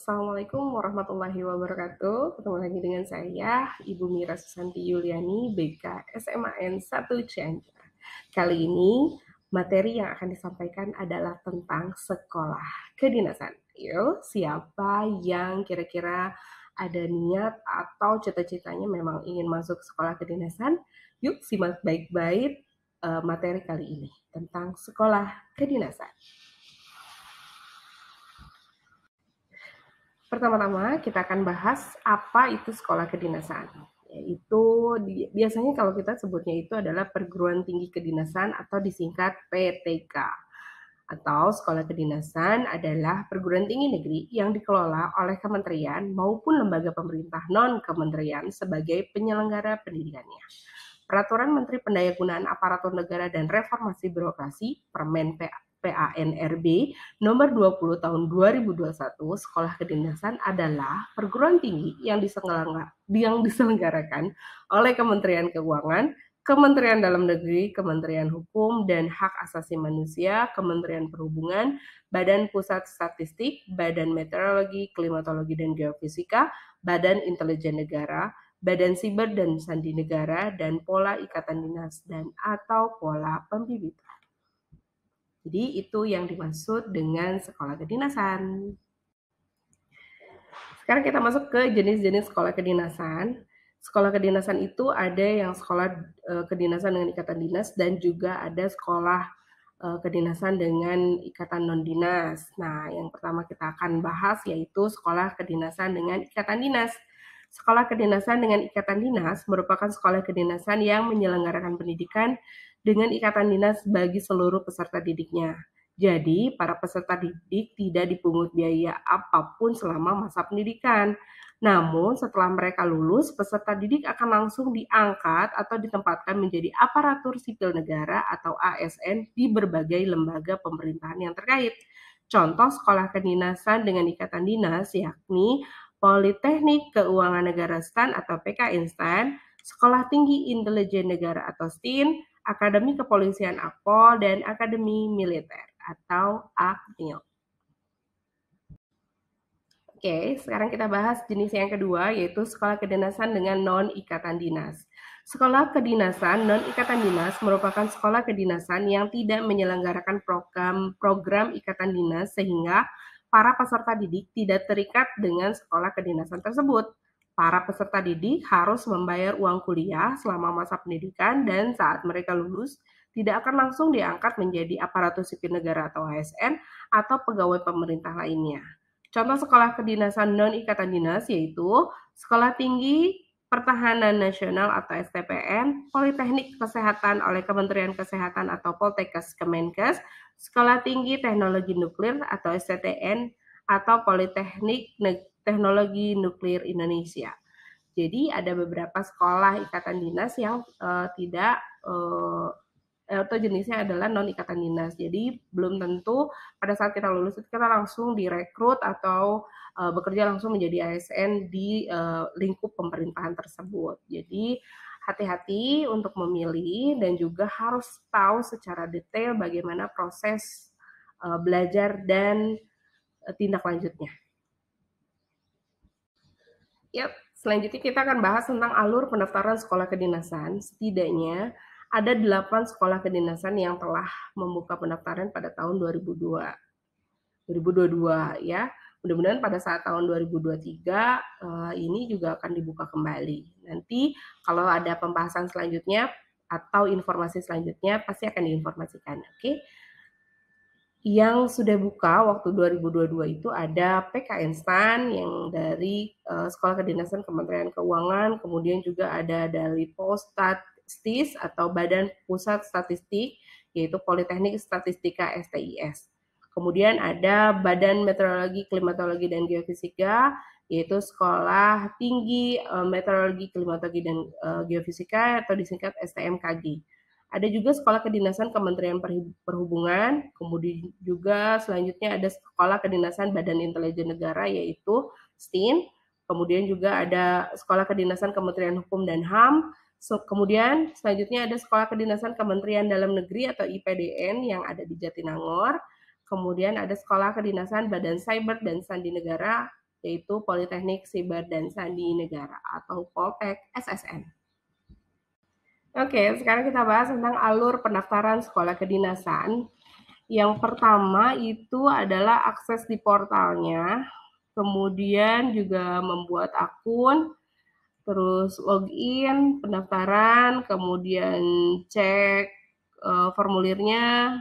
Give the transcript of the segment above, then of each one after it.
Assalamualaikum warahmatullahi wabarakatuh. Ketemu lagi dengan saya, Ibu Mira Susanti Yuliani, BK SMAN 1 Cianjur. Kali ini, materi yang akan disampaikan adalah tentang sekolah kedinasan. Yuk, siapa yang kira-kira ada niat atau cita-citanya memang ingin masuk sekolah kedinasan? Yuk, simak baik-baik materi kali ini tentang sekolah kedinasan. Pertama-tama kita akan bahas apa itu sekolah kedinasan. Yaitu biasanya kalau kita sebutnya itu adalah perguruan tinggi kedinasan atau disingkat PTK. Atau sekolah kedinasan adalah perguruan tinggi negeri yang dikelola oleh kementerian maupun lembaga pemerintah non-kementerian sebagai penyelenggara pendidikannya. Peraturan Menteri Pendayagunaan Aparatur Negara dan Reformasi Birokrasi (Permen PANRB nomor 20 tahun 2021, sekolah kedinasan adalah perguruan tinggi yang diselenggarakan oleh Kementerian Keuangan, Kementerian Dalam Negeri, Kementerian Hukum dan Hak Asasi Manusia, Kementerian Perhubungan, Badan Pusat Statistik, Badan Meteorologi, Klimatologi dan Geofisika, Badan Intelijen Negara, Badan Siber dan Sandi Negara, dan Pola Ikatan Dinas dan atau Pola Pembibitan. Jadi itu yang dimaksud dengan sekolah kedinasan. Sekarang kita masuk ke jenis-jenis sekolah kedinasan. Sekolah kedinasan itu ada yang sekolah kedinasan dengan ikatan dinas dan juga ada sekolah kedinasan dengan ikatan non-dinas. Nah, yang pertama kita akan bahas yaitu sekolah kedinasan dengan ikatan dinas. Sekolah kedinasan dengan ikatan dinas merupakan sekolah kedinasan yang menyelenggarakan pendidikan dengan ikatan dinas bagi seluruh peserta didiknya. Jadi, para peserta didik tidak dipungut biaya apapun selama masa pendidikan. Namun, setelah mereka lulus, peserta didik akan langsung diangkat atau ditempatkan menjadi aparatur sipil negara atau ASN di berbagai lembaga pemerintahan yang terkait. Contoh sekolah kedinasan dengan ikatan dinas yakni Politeknik Keuangan Negara STAN atau PKN STAN, Sekolah Tinggi Intelijen Negara atau STIN, Akademi Kepolisian AKPOL, dan Akademi Militer atau AKMIL. Oke, sekarang kita bahas jenis yang kedua, yaitu sekolah kedinasan dengan non-ikatan dinas. Sekolah kedinasan non-ikatan dinas merupakan sekolah kedinasan yang tidak menyelenggarakan program ikatan dinas sehingga para peserta didik tidak terikat dengan sekolah kedinasan tersebut. Para peserta didik harus membayar uang kuliah selama masa pendidikan dan saat mereka lulus tidak akan langsung diangkat menjadi aparatur sipil negara atau ASN atau pegawai pemerintah lainnya. Contoh sekolah kedinasan non-ikatan dinas yaitu Sekolah Tinggi Pertahanan Nasional atau STPN, Politeknik Kesehatan oleh Kementerian Kesehatan atau Poltekkes Kemenkes, Sekolah Tinggi Teknologi Nuklir atau STTN, atau Politeknik Teknologi Nuklir Indonesia. Jadi ada beberapa sekolah ikatan dinas yang tidak atau jenisnya adalah non ikatan dinas. Jadi belum tentu pada saat kita lulus itu kita langsung direkrut atau bekerja langsung menjadi ASN di lingkup pemerintahan tersebut. Jadi hati-hati untuk memilih dan juga harus tahu secara detail bagaimana proses belajar dan tindak lanjutnya. Yap, selanjutnya kita akan bahas tentang alur pendaftaran sekolah kedinasan. Setidaknya ada 8 sekolah kedinasan yang telah membuka pendaftaran pada tahun 2022 ya. Mudah-mudahan pada saat tahun 2023 ini juga akan dibuka kembali. Nanti kalau ada pembahasan selanjutnya atau informasi selanjutnya pasti akan diinformasikan, oke? Yang sudah buka waktu 2022 itu ada PKN STAN yang dari Sekolah Kedinasan Kementerian Keuangan, kemudian juga ada dari Polstatistis atau Badan Pusat Statistik, yaitu Politeknik Statistika STIS. Kemudian ada Badan Meteorologi, Klimatologi dan Geofisika, yaitu Sekolah Tinggi Meteorologi, Klimatologi dan Geofisika atau disingkat STMKG. Ada juga Sekolah Kedinasan Kementerian Perhubungan, kemudian juga selanjutnya ada Sekolah Kedinasan Badan Intelijen Negara yaitu STIN, kemudian juga ada Sekolah Kedinasan Kementerian Hukum dan HAM, kemudian selanjutnya ada Sekolah Kedinasan Kementerian Dalam Negeri atau IPDN yang ada di Jatinangor, kemudian ada Sekolah Kedinasan Badan Cyber dan Sandi Negara yaitu Politeknik Siber dan Sandi Negara atau Poltek SSN. Oke, sekarang kita bahas tentang alur pendaftaran sekolah kedinasan. Yang pertama itu adalah akses di portalnya, kemudian juga membuat akun, terus login, pendaftaran, kemudian cek formulirnya,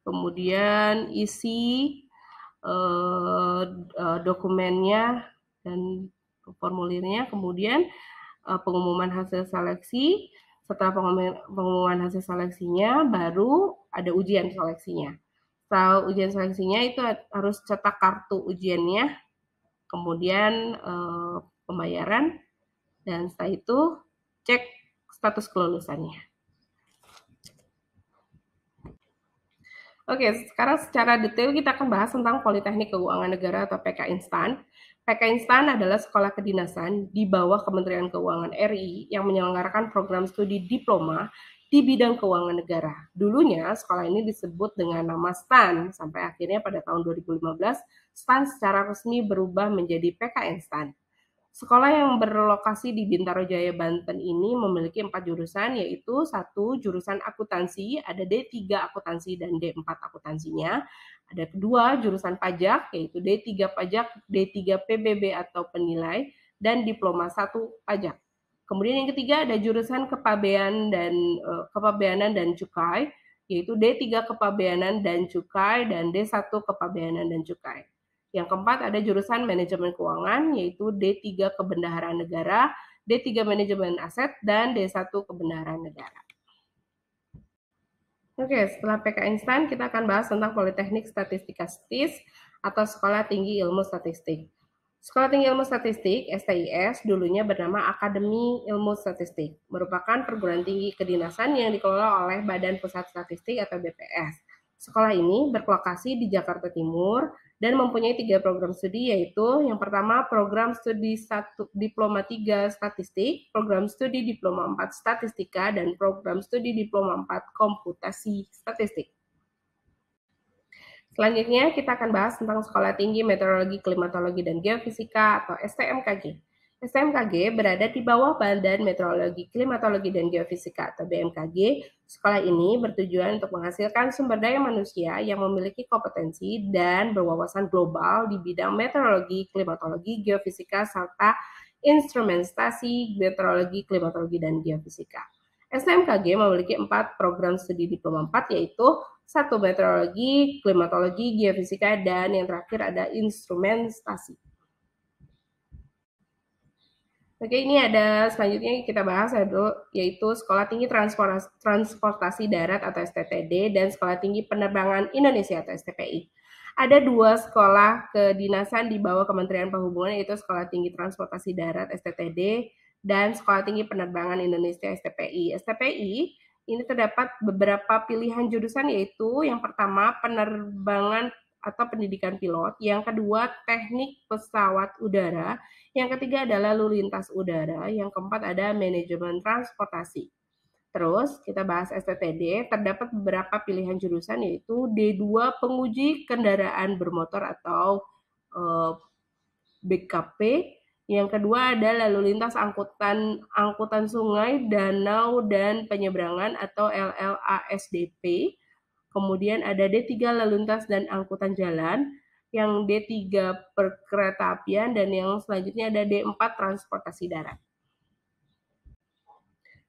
kemudian isi dokumennya dan formulirnya, kemudian pengumuman hasil seleksi. Setelah pengumuman hasil seleksinya, baru ada ujian seleksinya. Setelah ujian seleksinya itu harus cetak kartu ujiannya, kemudian pembayaran, dan setelah itu cek status kelulusannya. Oke, sekarang secara detail kita akan bahas tentang Politeknik Keuangan Negara atau PK Instan. PK Instan adalah sekolah kedinasan di bawah Kementerian Keuangan RI yang menyelenggarakan program studi diploma di bidang keuangan negara. Dulunya sekolah ini disebut dengan nama STAN, sampai akhirnya pada tahun 2015 STAN secara resmi berubah menjadi PK Instan. Sekolah yang berlokasi di Bintaro Jaya, Banten ini memiliki 4 jurusan, yaitu 1 jurusan akuntansi, ada D3 akuntansi dan D4 akuntansinya. Ada kedua jurusan pajak, yaitu D3 pajak, D3 PBB atau penilai, dan diploma 1 pajak. Kemudian yang ketiga ada jurusan kepabeanan dan cukai, yaitu D3 kepabeanan dan cukai dan D1 kepabeanan dan cukai. Yang keempat ada jurusan manajemen keuangan, yaitu D3 kebendaharaan negara, D3 manajemen aset, dan D1 kebendaharaan negara. Oke, setelah PK Instan kita akan bahas tentang Politeknik Statistika STIS atau Sekolah Tinggi Ilmu Statistik. Sekolah Tinggi Ilmu Statistik, STIS, dulunya bernama Akademi Ilmu Statistik, merupakan perguruan tinggi kedinasan yang dikelola oleh Badan Pusat Statistik atau BPS. Sekolah ini berlokasi di Jakarta Timur dan mempunyai 3 program studi, yaitu yang pertama program studi Diploma 3 Statistik, program studi Diploma 4 Statistika, dan program studi Diploma 4 Komputasi Statistik. Selanjutnya kita akan bahas tentang Sekolah Tinggi Meteorologi, Klimatologi, dan Geofisika atau STMKG. STMKG berada di bawah Badan Meteorologi, Klimatologi, dan Geofisika atau BMKG. Sekolah ini bertujuan untuk menghasilkan sumber daya manusia yang memiliki kompetensi dan berwawasan global di bidang meteorologi, klimatologi, geofisika, serta instrumentasi meteorologi, klimatologi, dan geofisika. STMKG memiliki 4 program studi diploma 4, yaitu 1 meteorologi, klimatologi, geofisika, dan yang terakhir ada instrumentasi. Oke, ini ada selanjutnya kita bahas yaitu Sekolah Tinggi Transportasi Darat atau STTD dan Sekolah Tinggi Penerbangan Indonesia atau STPI. Ada 2 sekolah kedinasan di bawah Kementerian Perhubungan, yaitu Sekolah Tinggi Transportasi Darat STTD dan Sekolah Tinggi Penerbangan Indonesia STPI. STPI ini terdapat beberapa pilihan jurusan, yaitu yang pertama penerbangan atau pendidikan pilot, yang kedua teknik pesawat udara, yang ketiga adalah lalu lintas udara, yang keempat ada manajemen transportasi. Terus kita bahas STTD, terdapat beberapa pilihan jurusan, yaitu D2 penguji kendaraan bermotor atau BKP, yang kedua ada lalu lintas angkutan sungai, danau, dan penyeberangan atau LLASDP. Kemudian ada D3 lalu lintas dan angkutan jalan, yang D3 perkeretaapian, dan yang selanjutnya ada D4 transportasi darat.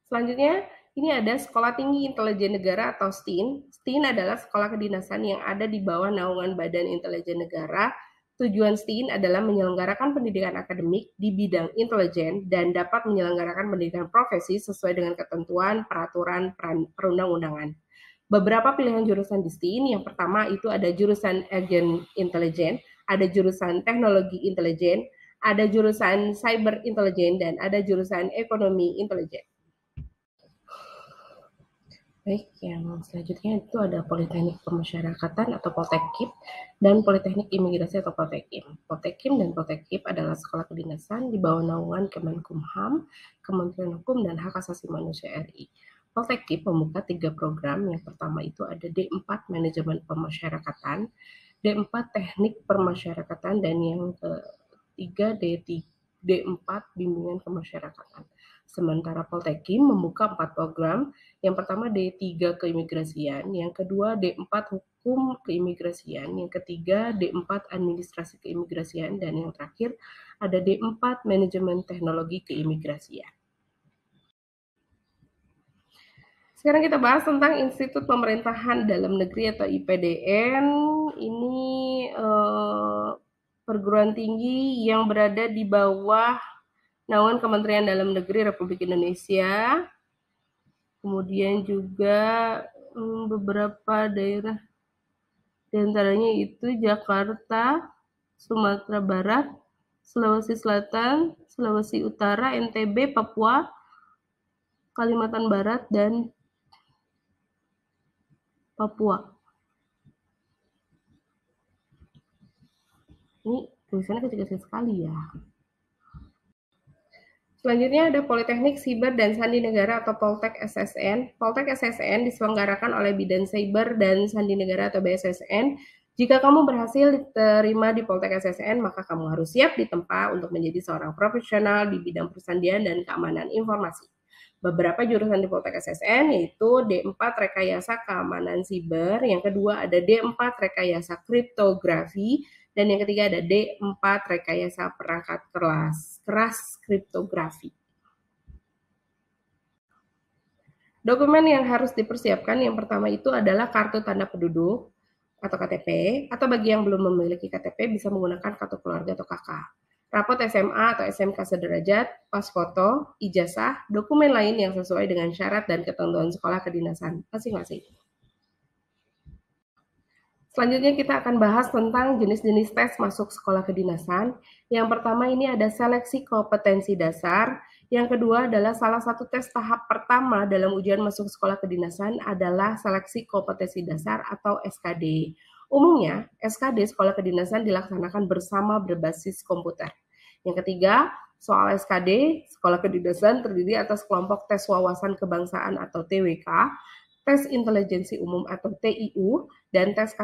Selanjutnya, ini ada Sekolah Tinggi Intelijen Negara atau STIN. STIN adalah sekolah kedinasan yang ada di bawah naungan Badan Intelijen Negara. Tujuan STIN adalah menyelenggarakan pendidikan akademik di bidang intelijen dan dapat menyelenggarakan pendidikan profesi sesuai dengan ketentuan peraturan perundang-undangan. Beberapa pilihan jurusan di STIN, yang pertama itu ada jurusan agen intelijen, ada jurusan teknologi intelijen, ada jurusan cyber intelijen, dan ada jurusan ekonomi intelijen. Baik, yang selanjutnya itu ada Politeknik Pemasyarakatan atau Poltekkip dan Politeknik Imigrasi atau Poltekim. Poltekim dan Poltekkip adalah sekolah kedinasan di bawah naungan Kemenkumham, Kementerian Hukum dan Hak Asasi Manusia RI. Poltekkip membuka 3 program. Yang pertama itu ada D4 Manajemen Pemasyarakatan, D4 teknik permasyarakatan, dan yang ketiga D4 bimbingan kemasyarakatan. Sementara Poltekim membuka 4 program. Yang pertama D3 keimigrasian, yang kedua D4 hukum keimigrasian, yang ketiga D4 administrasi keimigrasian, dan yang terakhir ada D4 manajemen teknologi keimigrasian. Sekarang kita bahas tentang Institut Pemerintahan Dalam Negeri atau IPDN. Ini perguruan tinggi yang berada di bawah naungan Kementerian Dalam Negeri Republik Indonesia. Kemudian juga beberapa daerah, diantaranya itu Jakarta, Sumatera Barat, Sulawesi Selatan, Sulawesi Utara, NTB, Papua, Kalimantan Barat, dan Papua. Ini tulisannya kecil-kecil sekali ya. Selanjutnya ada Politeknik Siber dan Sandi Negara atau Poltek SSN. Poltek SSN diselenggarakan oleh Bidang Siber dan Sandi Negara atau BSSN. Jika kamu berhasil diterima di Poltek SSN, maka kamu harus siap ditempa untuk menjadi seorang profesional di bidang persandian dan keamanan informasi. Beberapa jurusan di Poltek SSN yaitu D4 Rekayasa Keamanan Siber, yang kedua ada D4 Rekayasa Kriptografi, dan yang ketiga ada D4 Rekayasa Perangkat Keras Kriptografi. Dokumen yang harus dipersiapkan yang pertama itu adalah kartu tanda penduduk atau KTP, atau bagi yang belum memiliki KTP bisa menggunakan kartu keluarga atau KK. Rapot SMA atau SMK sederajat, pas foto, ijazah, dokumen lain yang sesuai dengan syarat dan ketentuan sekolah kedinasan masing-masing. Selanjutnya kita akan bahas tentang jenis-jenis tes masuk sekolah kedinasan. Yang pertama ini ada seleksi kompetensi dasar. Yang kedua adalah salah satu tes tahap pertama dalam ujian masuk sekolah kedinasan adalah seleksi kompetensi dasar atau SKD. Umumnya, SKD sekolah kedinasan dilaksanakan bersama berbasis komputer. Yang ketiga, soal SKD sekolah kedinasan terdiri atas kelompok tes wawasan kebangsaan atau TWK, tes intelijensi umum atau TIU, dan tes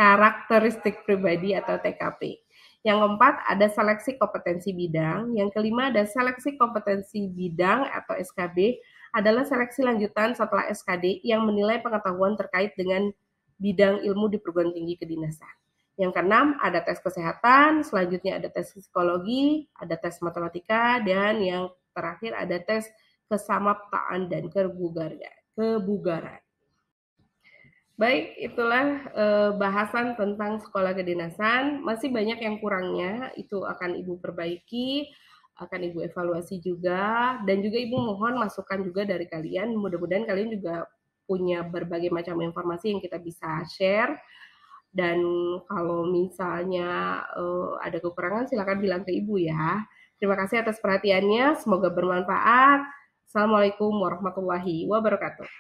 karakteristik pribadi atau TKP. Yang keempat ada seleksi kompetensi bidang. Yang kelima ada seleksi kompetensi bidang atau SKB, adalah seleksi lanjutan setelah SKD yang menilai pengetahuan terkait dengan bidang ilmu di perguruan tinggi kedinasan. Yang keenam ada tes kesehatan, selanjutnya ada tes psikologi, ada tes matematika, dan yang terakhir ada tes kesamaptaan dan kebugaran. Baik, itulah bahasan tentang sekolah kedinasan. Masih banyak yang kurangnya, itu akan Ibu perbaiki, akan Ibu evaluasi juga, dan juga Ibu mohon masukan juga dari kalian. Mudah-mudahan kalian juga punya berbagai macam informasi yang kita bisa share. Dan kalau misalnya ada kekurangan, silakan bilang ke Ibu ya. Terima kasih atas perhatiannya, semoga bermanfaat. Assalamualaikum warahmatullahi wabarakatuh.